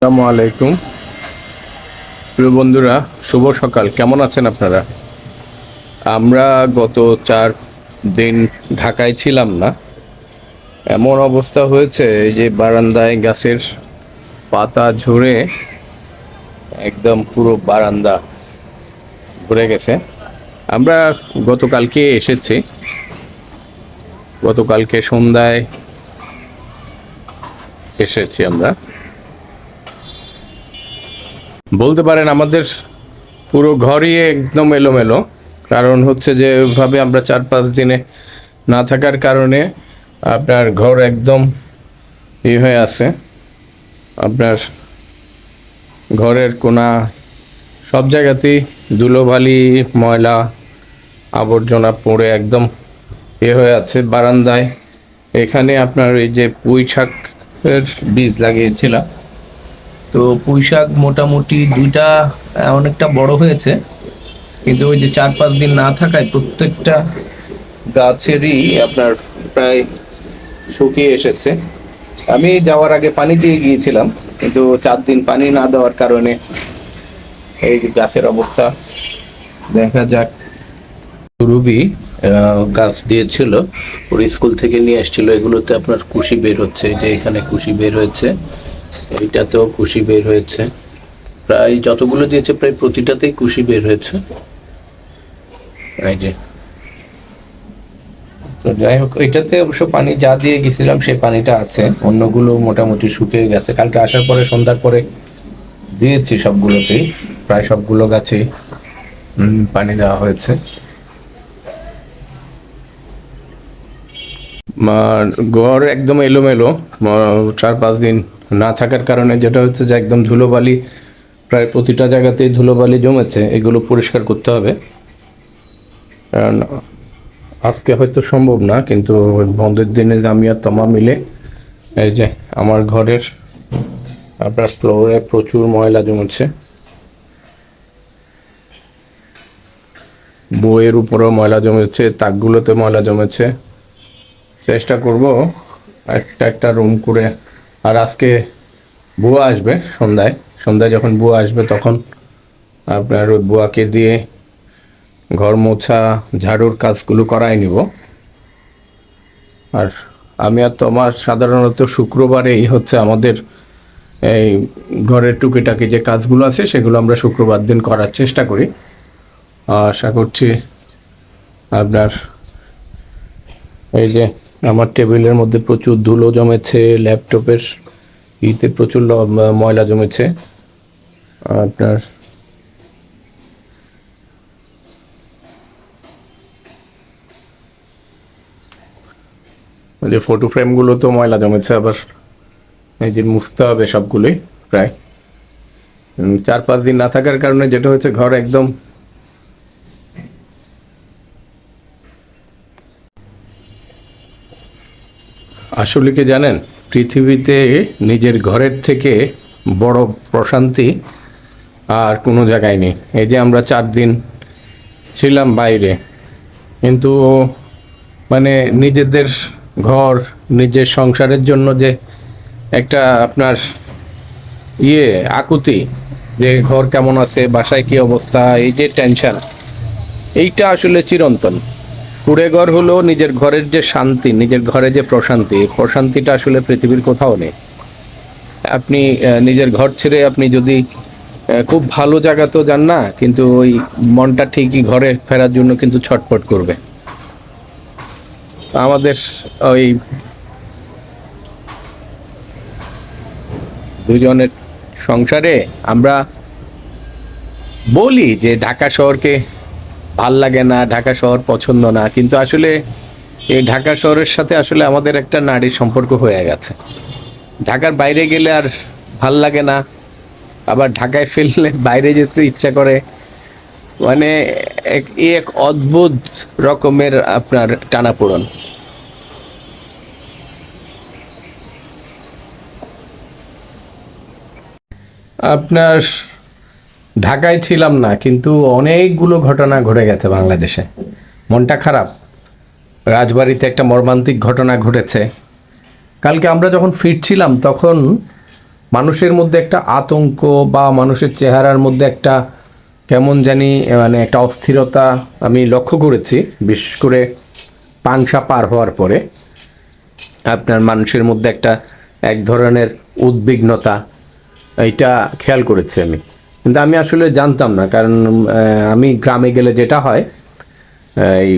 আসসালামু আলাইকুম প্রিয় বন্ধুরা, শুভ সকাল। কেমন আছেন আপনারা? আমরা গত 4 দিন ঢাকায় ছিলাম না। এমন অবস্থা হয়েছে এই যে বারান্দায় গাছের পাতা ঝরে একদম পুরো বারান্দা ভরে গেছে। আমরা গতকালকে এসেছি, গতকালকে সন্ধ্যায় এসেছি। আমরা বলতে পারেন আমাদের পুরো ঘরই একদম এলোমেলো। কারণ হচ্ছে যে ওইভাবে আমরা 4-5 দিনে না থাকার কারণে আপনার ঘর একদম হয়ে আছে। আপনার ঘরের কোনা সব জায়গাতেই ধুলোবালি, ময়লা আবর্জনা পড়ে একদম হয়ে আছে। বারান্দায় এখানে আপনার এই যে পুঁই শাকের বীজ লাগিয়েছিলাম, তো পুঁই শাক মোটামুটি 2টা অনেকটা বড় হয়েছে, কিন্তু ওই যে 4-5 দিন না থাকায় প্রত্যেকটা গাছেরই আপনার প্রায় শুকিয়ে এসেছে। আমি যাওয়ার আগে পানি দিয়ে গিয়েছিলাম, কিন্তু 4 দিন পানি না দেওয়ার কারণে এই যে গাছের অবস্থা দেখা যাক। রুবি গাছ দিয়েছিল, ওর স্কুল থেকে নিয়ে আসছিল। এগুলোতে আপনার কুশি বের হচ্ছে, যে এখানে কুশি বের হয়েছে, এইটাতেও কুশি বের হয়েছে। প্রায় যতগুলো দিয়েছে প্রায় প্রতিটাতেই কুশি বের হয়েছে। এই যে, তো যাই হোক, এটাতে অবশ্য পানি যা দিয়ে গেছিলাম সেই পানিটা আছে, অন্যগুলো মোটামুটি শুকিয়ে গেছে। কালকে আসার পরে সন্ধ্যার পরে দিয়েছি সবগুলোতেই, প্রায় সবগুলো গাছে পানি দেওয়া হয়েছে। ঘর একদম এলোমেলো 4-5 দিন না থাকার কারণে যেটা হচ্ছে যে একদম ধুলোবালি, প্রায় প্রতিটা জায়গাতেই ধুলোবালি জমেছে। এগুলো পরিষ্কার করতে হবে, কারণ আজকে হয়তো সম্ভব না, কিন্তু বন্ধের দিনে আমি আর তমা মিলে এই যে আমার ঘরের আপনার ফ্লোরে প্রচুর ময়লা জমেছে। বইয়ের উপরেও ময়লা জমেছে, তাকগুলোতে ময়লা জমেছে। চেষ্টা করব একটা একটা রুম করে। আর আজকে বুয়া আসবে সন্ধ্যায়, সন্ধ্যায় যখন বুয়া আসবে তখন আপনার ওই বুয়াকে দিয়ে ঘর মোছা ঝাড়ুর কাজগুলো করাই নিব। আর আমি আর তোমার সাধারণত শুক্রবারেই হচ্ছে আমাদের এই ঘরের টুকিটাকি যে কাজগুলো আছে সেগুলো আমরা শুক্রবার দিন করার চেষ্টা করি। আশা করছি আপনার এই যে আমার টেবিলের মধ্যে প্রচুর ধুলো জমেছে, ল্যাপটপের ইতে প্রচুর ময়লা জমেছে। আপনার ওই যে ফটো ফ্রেমগুলো তো ময়লা জমেছে, আবার এই যে মুছতে হবে সবগুলোই। প্রায় 4-5 দিন না থাকার কারণে যেটা হচ্ছে ঘর একদম আসলে কি জানেন, পৃথিবীতে নিজের ঘরের থেকে বড় প্রশান্তি আর কোনো জায়গায় নেই। এই যে আমরা 4 দিন ছিলাম বাইরে, কিন্তু মানে নিজেদের ঘর, নিজের সংসারের জন্য যে একটা আপনার আকুতি, যে ঘর কেমন আছে, বাসায় কি অবস্থা, এই যে টেনশন, এইটা আসলে চিরন্তন। কুড়ে ঘর হলো নিজের ঘরের যে শান্তি, নিজের ঘরে যে প্রশান্তি, এই প্রশান্তিটা আসলে পৃথিবীর কোথাও নেই। আপনি নিজের ঘর ছেড়ে আপনি যদি খুব ভালো জায়গাতেও যান না, কিন্তু ওই মনটা ঠিকই ঘরে ফেরার জন্য কিন্তু ছটফট করবে। আমাদের ওই দুজনের সংসারে আমরা বলি যে ঢাকা শহরকে ভাল লাগে না, ঢাকা শহর পছন্দ না, কিন্তু আসলে এই ঢাকা শহরের সাথে আসলে আমাদের একটা নারীর সম্পর্ক হয়ে গেছে। ঢাকার বাইরে গেলে আর ভাল লাগে না, আবার ঢাকায় ফেললে বাইরে যেতে ইচ্ছা করে। মানে এক অদ্ভুত রকমের আপনার টানাপোড়েন। আপনার ঢাকায় ছিলাম না, কিন্তু অনেকগুলো ঘটনা ঘটে গেছে বাংলাদেশে। মনটা খারাপ। রাজবাড়িতে একটা মর্মান্তিক ঘটনা ঘটেছে। কালকে আমরা যখন ফিরছিলাম তখন মানুষের মধ্যে একটা আতঙ্ক বা মানুষের চেহারার মধ্যে একটা কেমন জানি মানে একটা অস্থিরতা আমি লক্ষ্য করেছি, বিশেষ করে পাংশা পার হওয়ার পরে আপনার মানুষের মধ্যে একটা এক ধরনের উদ্বিগ্নতা, এইটা খেয়াল করেছি আমি। কিন্তু আমি আসলে জানতাম না, কারণ আমি গ্রামে গেলে যেটা হয় এই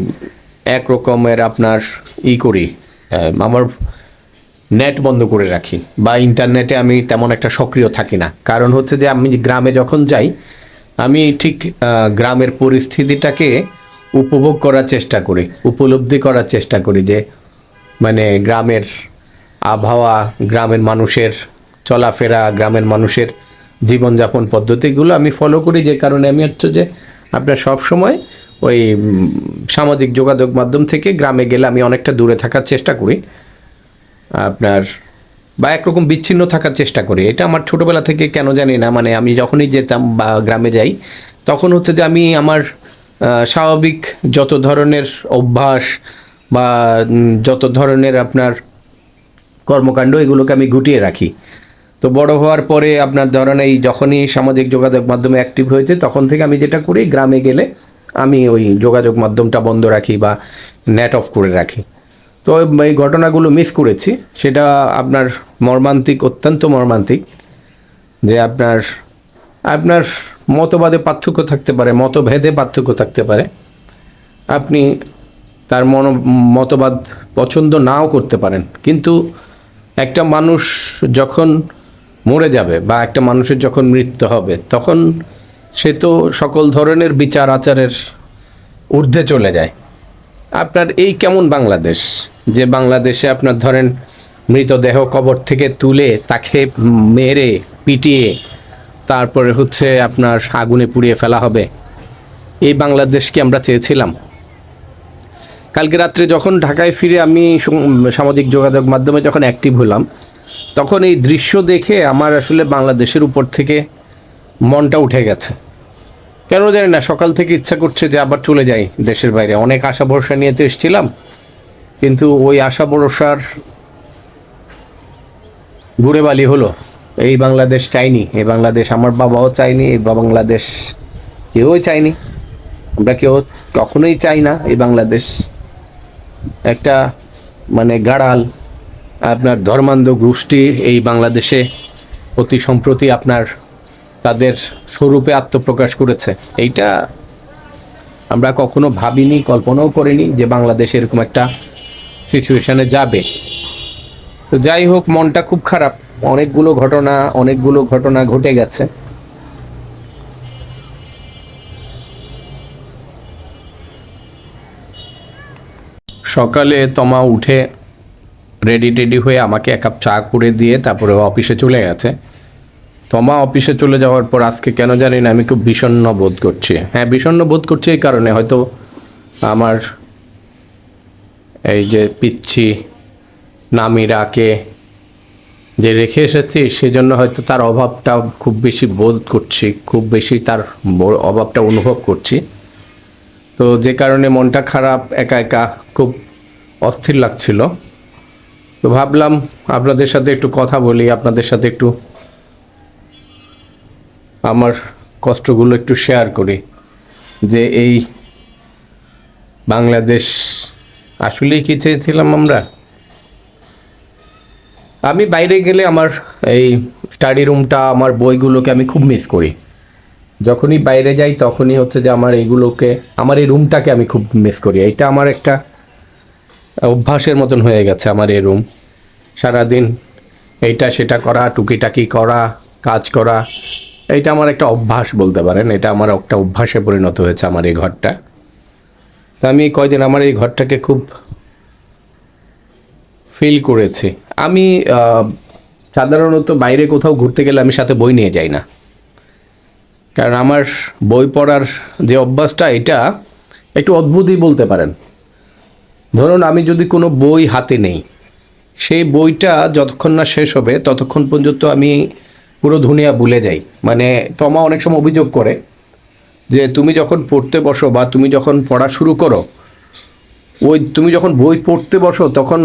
এক রকমের আপনার করি, আমার নেট বন্ধ করে রাখি বা ইন্টারনেটে আমি তেমন একটা সক্রিয় থাকি না। কারণ হচ্ছে যে আমি গ্রামে যখন যাই আমি ঠিক গ্রামের পরিস্থিতিটাকে উপভোগ করার চেষ্টা করি, উপলব্ধি করার চেষ্টা করি, যে মানে গ্রামের আবহাওয়া, গ্রামের মানুষের চলাফেরা, গ্রামের মানুষের জীবনযাপন পদ্ধতিগুলো আমি ফলো করি। যে কারণে আমি হচ্ছে যে আপনার সব সময় ওই সামাজিক যোগাযোগ মাধ্যম থেকে গ্রামে গেলে আমি অনেকটা দূরে থাকার চেষ্টা করি আপনার, বা একরকম বিচ্ছিন্ন থাকার চেষ্টা করি। এটা আমার ছোটোবেলা থেকে কেন জানি না, মানে আমি যখনই যেতাম বা গ্রামে যাই তখন হচ্ছে যে আমি আমার স্বাভাবিক যত ধরনের অভ্যাস বা যত ধরনের আপনার কর্মকাণ্ড এগুলোকে আমি গুটিয়ে রাখি। তো বড় হওয়ার পরে আপনার ধরেন এই যখনই সামাজিক যোগাযোগ মাধ্যমে অ্যাক্টিভ হয়েছে তখন থেকে আমি যেটা করি, গ্রামে গেলে আমি ওই যোগাযোগ মাধ্যমটা বন্ধ রাখি বা নেট অফ করে রাখি। তো এই ঘটনাগুলো মিস করেছি, সেটা আপনার মর্মান্তিক, অত্যন্ত মর্মান্তিক। যে আপনার আপনার মতবাদে পার্থক্য থাকতে পারে, মতভেদে পার্থক্য থাকতে পারে, আপনি তার মতবাদ পছন্দ নাও করতে পারেন, কিন্তু একটা মানুষ যখন মরে যাবে বা একটা মানুষের যখন মৃত্যু হবে তখন সে তো সকল ধরনের বিচার আচারের ঊর্ধ্বে চলে যায়। আপনার এই কেমন বাংলাদেশ, যে বাংলাদেশে আপনার ধরেন মৃতদেহ কবর থেকে তুলে তাকে মেরে পিটিয়ে তারপরে হচ্ছে আপনার আগুনে পুড়িয়ে ফেলা হবে? এই বাংলাদেশ কি আমরা চেয়েছিলাম? কালকে রাত্রে যখন ঢাকায় ফিরে আমি সামাজিক যোগাযোগ মাধ্যমে যখন অ্যাক্টিভ হলাম তখন এই দৃশ্য দেখে আমার আসলে বাংলাদেশের উপর থেকে মনটা উঠে গেছে। কেন জানি না, সকাল থেকে ইচ্ছা করছে যে আবার চলে যাই দেশের বাইরে। অনেক আশা ভরসা নিয়ে তো এসেছিলাম, কিন্তু ওই আশা ভরসার ঘুরে বালি হলো। এই বাংলাদেশ চাইনি, এই বাংলাদেশ আমার বাবাও চাইনি, এই বাংলাদেশ কেউই চাইনি, আমরা কেউ কখনোই চাই না। এই বাংলাদেশ একটা মানে গাড়াল আপনার ধর্মান্ধ গোষ্ঠী এই বাংলাদেশে অতি সম্প্রতি আপনার তাদের স্বরূপে আত্মপ্রকাশ করেছে। এইটা আমরা কখনো ভাবিনি, কল্পনাও করিনি যে বাংলাদেশ এরকম একটা সিচুয়েশনে যাবে। তো যাই হোক, মনটা খুব খারাপ। অনেকগুলো ঘটনা ঘটে গেছে। সকালে তমা উঠে রেডি হয়ে আমাকে এক কাপ চা করে দিয়ে তারপরে অফিসে চলে গেছে। তমা অফিসে চলে যাওয়ার পর আজকে কেন জানি না আমি খুব বিষণ্ণ বোধ করছি। হ্যাঁ, বিষণ্ণ বোধ করছি এই কারণে, হয়তো আমার এই যে পিচ্ছি নামিরাকে যে রেখে এসেছি সেজন্য হয়তো তার অভাবটা খুব বেশি বোধ করছি, খুব বেশি তার অভাবটা অনুভব করছি। তো যে কারণে মনটা খারাপ, একা একা খুব অস্থির লাগছিল। তো ভাবলাম আপনাদের সাথে একটু কথা বলি, আপনাদের সাথে একটু আমার কষ্টগুলো একটু শেয়ার করি, যে এই বাংলাদেশ আসলেই কি চেয়েছিলাম আমরা। আমি বাইরে গেলে আমার এই স্টাডি রুমটা, আমার বইগুলোকে আমি খুব মিস করি। যখনই বাইরে যাই তখনই হচ্ছে যে আমার এইগুলোকে, আমার এই রুমটাকে আমি খুব মিস করি। এইটা আমার একটা অভ্যাসের মতন হয়ে গেছে, আমার এই রুম। সারাদিন এইটা সেটা করা, টুকিটাকি করা, কাজ করা, এইটা আমার একটা অভ্যাস বলতে পারেন। এটা আমার একটা অভ্যাসে পরিণত হয়েছে আমার এই ঘরটা। তা আমি কয়দিন আমার এই ঘরটাকে খুব ফিল করেছি। আমি সাধারণত বাইরে কোথাও ঘুরতে গেলে আমি সাথে বই নিয়ে যাই না, কারণ আমার বই পড়ার যে অভ্যাসটা এটা একটু অদ্ভুতই বলতে পারেন। ধরুন আমি যদি কোনো বই হাতে নেই, সেই বইটা যতক্ষণ না শেষ হবে ততক্ষণ পর্যন্ত আমি পুরো দুনিয়া ভুলে যাই। মানে তমা অনেক সময় অভিযোগ করে যে তুমি যখন পড়তে বসো বা তুমি যখন পড়া শুরু করো, তুমি যখন বই পড়তে বসো তখন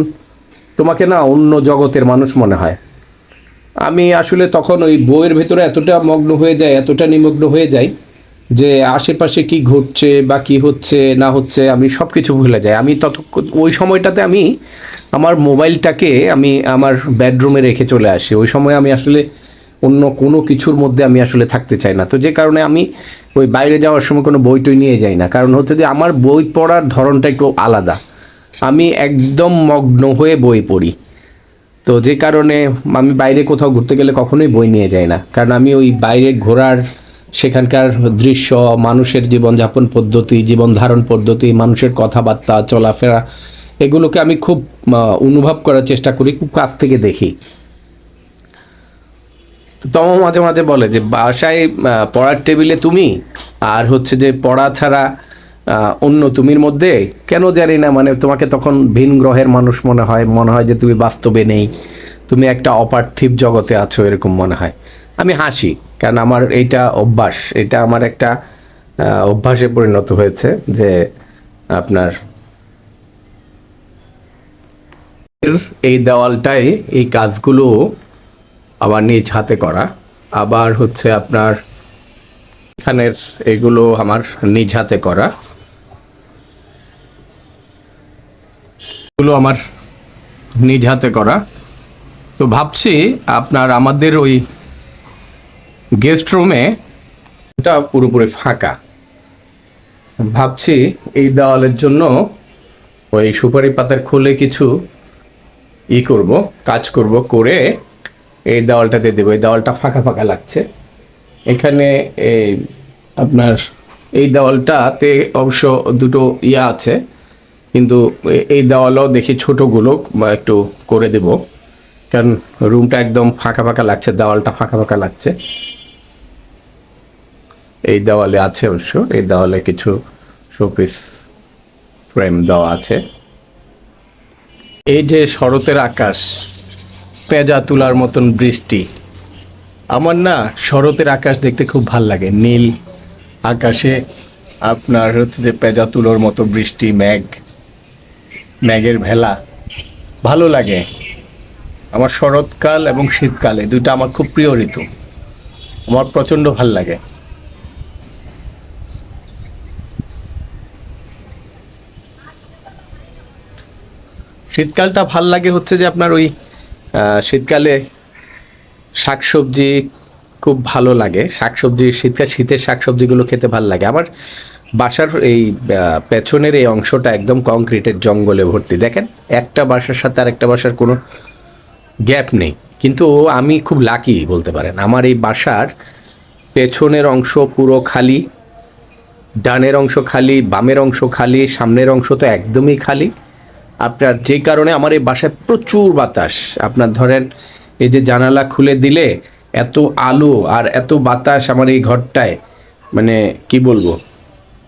তোমাকে না অন্য জগতের মানুষ মনে হয়। আমি আসলে তখন ওই বইয়ের ভেতরে এতটা মগ্ন হয়ে যাই, এতটা নিমগ্ন হয়ে যাই যে আশেপাশে কি ঘটছে বা কি হচ্ছে না হচ্ছে আমি সব কিছু ভুলে যাই। আমি ওই সময়টাতে আমি আমার মোবাইলটাকে আমি আমার বেডরুমে রেখে চলে আসি। ওই সময় আমি আসলে অন্য কোনো কিছুর মধ্যে আমি আসলে থাকতে চাই না। তো যে কারণে আমি ওই বাইরে যাওয়ার সময় কোনো বই টই নিয়ে যাই না। কারণ হচ্ছে যে আমার বই পড়ার ধরনটা একটু আলাদা। আমি একদম মগ্ন হয়ে বই পড়ি। তো যে কারণে আমি বাইরে কোথাও ঘুরতে গেলে কখনোই বই নিয়ে যাই না, কারণ আমি ওই বাইরে ঘোরার, সেখানকার দৃশ্য, মানুষের জীবনযাপন পদ্ধতি, জীবন ধারণ পদ্ধতি, মানুষের কথাবার্তা, চলাফেরা, এগুলোকে আমি খুব অনুভব করার চেষ্টা করি, খুব কাছ থেকে দেখি। তম মাঝে মাঝে বলে যে বাসায় পড়ার টেবিলে তুমি আর হচ্ছে যে পড়া ছাড়া অন্য তুমির মধ্যে কেন জানি না, মানে তোমাকে তখন ভিন গ্রহের মানুষ মনে হয়, মনে হয় যে তুমি বাস্তবে নেই, তুমি একটা অপার্থিব জগতে আছো, এরকম মনে হয়। আমি হাসি, কারণ আমার এইটা অভ্যাস, এটা আমার একটা অভ্যাসে পরিণত হয়েছে যে আপনার এই দেওয়ালটায় এই কাজগুলো আবার নিজ হাতে করা, আবার হচ্ছে আপনার এখানের এগুলো আমার নিজ হাতে করা, এগুলো আমার নিজ হাতে করা। তো ভাবছি আপনার আমাদের ওই গেস্ট রুমে এটা পুরোপুরি ফাঁকা, ভাবছি এই দেওয়ালের জন্য ওই সুপারি পাতার খুলে কিছু করব, কাজ করব, করে এই দেওয়ালটাতে দেবো। এই দেওয়ালটা ফাঁকা ফাঁকা লাগছে এখানে। এই আপনার এই দেওয়ালটাতে অবশ্য দুটো আছে, কিন্তু এই দেওয়ালও দেখি ছোটোগুলো একটু করে দেব, কারণ রুমটা একদম ফাঁকা ফাঁকা লাগছে, দেওয়ালটা ফাঁকা ফাঁকা লাগছে। এই দেওয়ালে আছে অবশ্য, এই দেওয়ালে কিছু শোপিস ফ্রেম দেওয়া আছে। এই যে শরতের আকাশ, পেঁজা তুলার মতন বৃষ্টি, আমার না শরতের আকাশ দেখতে খুব ভাল লাগে। নীল আকাশে আপনার হচ্ছে যে পেঁজা তুলোর মতো বৃষ্টি, ম্যাগের ভেলা, ভালো লাগে। আমার শরৎকাল এবং শীতকাল এই দুটো আমার খুব প্রিয় ঋতু, আমার প্রচণ্ড ভাল লাগে। শীতকালটা ভাল লাগে হচ্ছে যে আপনার ওই শীতকালে শাকসবজি খুব ভালো লাগে, শাকসবজি শীতের শাকসবজিগুলো খেতে ভালো লাগে। আমার বাসার এই পেছনের এই অংশটা একদম কংক্রিটের জঙ্গলে ভর্তি, দেখেন একটা বাসার সাথে আর একটা বাসার কোনো গ্যাপ নেই। কিন্তু আমি খুব লাকি বলতে পারেন, আমার এই বাসার পেছনের অংশ পুরো খালি, ডানের অংশ খালি, বামের অংশ খালি, সামনের অংশ তো একদমই খালি। আপনার যে কারণে আমার এই বাসায় প্রচুর বাতাস। আপনার ধরেন এই যে জানালা খুলে দিলে এত আলো আর এত বাতাস আমার এই ঘরটায়, মানে কি বলবো,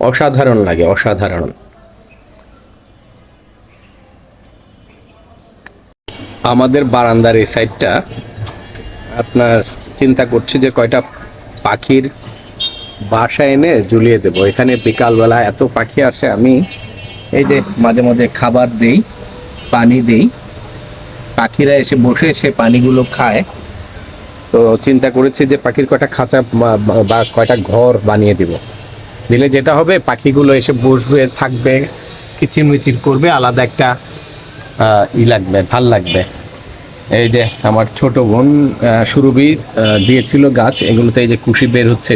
অসাধারণ লাগে, অসাধারণ। আমাদের বারান্দার এই সাইডটা আপনার চিন্তা করছি যে কয়টা পাখির বাসা এনে ঝুলিয়ে দেবো। এখানে বিকালবেলা এত পাখি আসে, আমি এই যে মাঝে মাঝে খাবার দিই, পানি দিই, পাখিরা এসে বসে সে পানিগুলো খায়। তো চিন্তা করেছি যে পাখির কয়টা খাঁচা বা কয়টা ঘর বানিয়ে দিব, দিলে যেটা হবে পাখিগুলো এসে বসবে, থাকবে, কিচিরমিচির করবে, আলাদা একটা লাগবে, ভাল লাগবে। এই যে আমার ছোট বোন সুরভি দিয়েছিল গাছ, এগুলোতে এই যে কুশি বের হচ্ছে,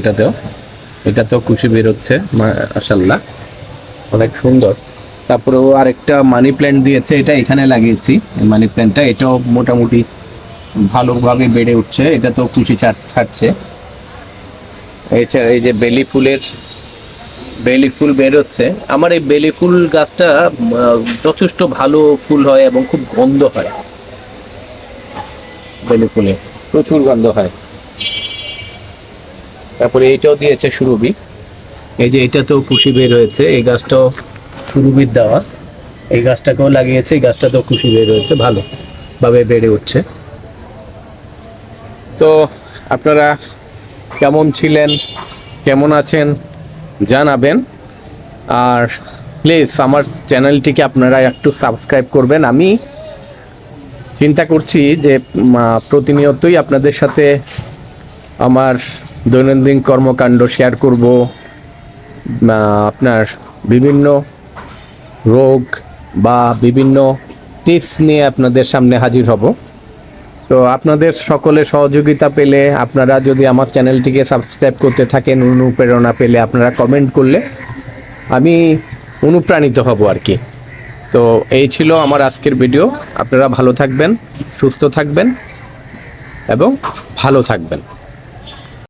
এটাতেও কুশি বের হচ্ছে, মাশাআল্লাহ অনেক সুন্দর। তারপরে ও আরেকটা মানি প্ল্যান্ট দিয়েছে, এটা এখানে লাগিয়েছি মানি প্ল্যান্টটা, এটাও মোটামুটি ভালোভাবে বেড়ে উঠছে, এটা তো কুশি ছাড়ছে। এছাড়া এই যে বেলি ফুল বের হচ্ছে। আমার এই বেলি ফুল গাছটা যথেষ্ট ভালো ফুল হয় এবং খুব গন্ধ হয়, বেলি ফুলে প্রচুর গন্ধ হয়। তারপরে এইটাও দিয়েছে সুরভি, এই যে এটাতেও কুশি বের হয়েছে, এই গাছটাও সুরভির দেওয়া, এই গাছটাকেও লাগিয়েছে, এই গাছটাতেও কুশি বের হয়েছে, ভালোভাবে বেড়ে উঠছে। তো আপনারা কেমন ছিলেন, কেমন আছেন জানাবেন, আর প্লিজ আমার চ্যানেলটিকে আপনারা একটু সাবস্ক্রাইব করবেন। আমি চিন্তা করছি যে প্রতিনিয়তই আপনাদের সাথে আমার দৈনন্দিন কর্মকাণ্ড শেয়ার করব, আপনার বিভিন্ন রোগ বা বিভিন্ন টিপস নিয়ে আপনাদের সামনে হাজির হব। তো আপনাদের সকলে সহযোগিতা পেলে, আপনারা যদি আমার চ্যানেলটিকে সাবস্ক্রাইব করতে থাকেন, অনুপ্রেরণা পেলে আপনারা কমেন্ট করলে আমি অনুপ্রাণিত হব আর কি। তো এই ছিল আমার আজকের ভিডিও। আপনারা ভালো থাকবেন, সুস্থ থাকবেন এবং ভালো থাকবেন।